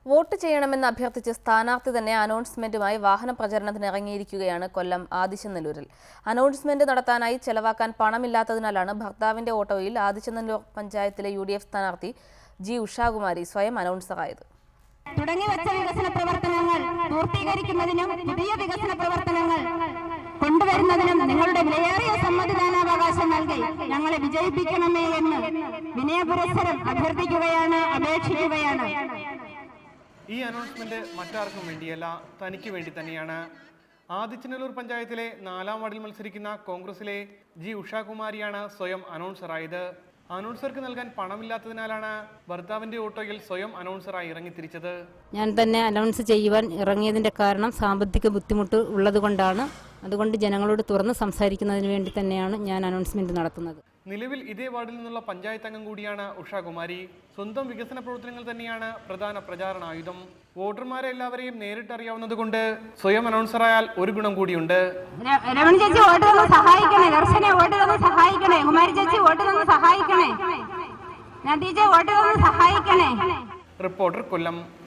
Vote ചെയ്യണമെന്ന് അഭ്യർത്ഥിച്ച് സ്ഥാനാർത്ഥി തന്നെ അനൗൺസ്മെന്റുമായി വാഹന പ്രചരണത്തിന് ഇറങ്ങിയിരിക്കുകയാണ് കൊല്ലം ആദിച്ചനല്ലൂരിൽ. അനൗൺസ്മെന്റ് നടത്താനായി ചെലവാക്കാൻ പണമില്ലാത്തതിനാലാണ് ഭർത്താവിന്റെ ഓട്ടോയിൽ ആദിച്ചനല്ലൂർ പഞ്ചായത്തിലെ UDF സ്ഥാനാർത്ഥി ജി ഉഷാകുമാരി സ്വയം അനൗൺസറായത്. തുടങ്ങിവെച്ച വികസന പ്രവർത്തനങ്ങൾ പൂർത്തീകരിക്കുന്നതിനും പുതിയ വികസന പ്രവർത്തനങ്ങൾ കൊണ്ടുവരുന്നതിനും നിങ്ങളുടെ വിലയേറിയ സമ്മതിദാനാവകാശം നൽകി ഞങ്ങളെ വിജയിപ്പിക്കണമേ എന്ന് വിനയപുരസ്സരം അഭ്യർത്ഥിക്കുകയാണ്, അപേക്ഷിക്കുകയാണ്. ഈ അനൗൺസ്മെന്റ് മറ്റാർക്കും വേണ്ടിയല്ല, തനിക്ക് വേണ്ടി തന്നെയാണ്. ആദിച്ചനല്ലൂർ പഞ്ചായത്തിലെ 4ാം വാർഡിൽ മത്സരിക്കുന്ന കോൺഗ്രസിലെ ജി ഉഷാകുമാരിയാണ് സ്വയം അനൗൺസറായത്. അനൗൺസർക്ക് നൽകാൻ പണമില്ലാത്തതിനാലാണ് ഭർത്താവിന്റെ ഓട്ടോയിൽ സ്വയം അനൗൺസറായി ഇറങ്ങിത്തിരിച്ചത്. ഞാൻ തന്നെ അനൗൺസ് ചെയ്യുവാൻ ഇറങ്ങിയതിന്റെ കാരണം സാമ്പത്തിക ബുദ്ധിമുട്ട് ഉള്ളതുകൊണ്ടാണ്. അതുകൊണ്ട് ജനങ്ങളോട് തുറന്ന് സംസാരിക്കുന്നതിന് വേണ്ടി തന്നെയാണ് ഞാൻ അനൗൺസ്മെന്റ് നടത്തുന്നത്. നിലവിൽ ഇതേ വാർഡിൽ നിന്നുള്ള പഞ്ചായത്ത് അംഗം കൂടിയാണ് ഉഷാകുമാരി. സ്വന്തം വികസന പ്രവർത്തനങ്ങൾ തന്നെയാണ് പ്രധാന പ്രചാരണായുധം. വോട്ടർമാരെ എല്ലാവരെയും നേരിട്ടറിയാവുന്നതുകൊണ്ട് സ്വയം അനൗൺസറായാൽ ഒരു ഗുണം കൂടിയുണ്ട്. രമണി ചേച്ചി വോട്ട് തന്ന് സഹായിക്കണേ, ദർശനെ വോട്ട് തന്ന് സഹായിക്കണേ, കുമാരി ചേച്ചി വോട്ട് തന്ന് സഹായിക്കണേ, നദീജ വോട്ട് തന്ന് സഹായിക്കണേ. റിപ്പോർട്ടർ കൊല്ലം.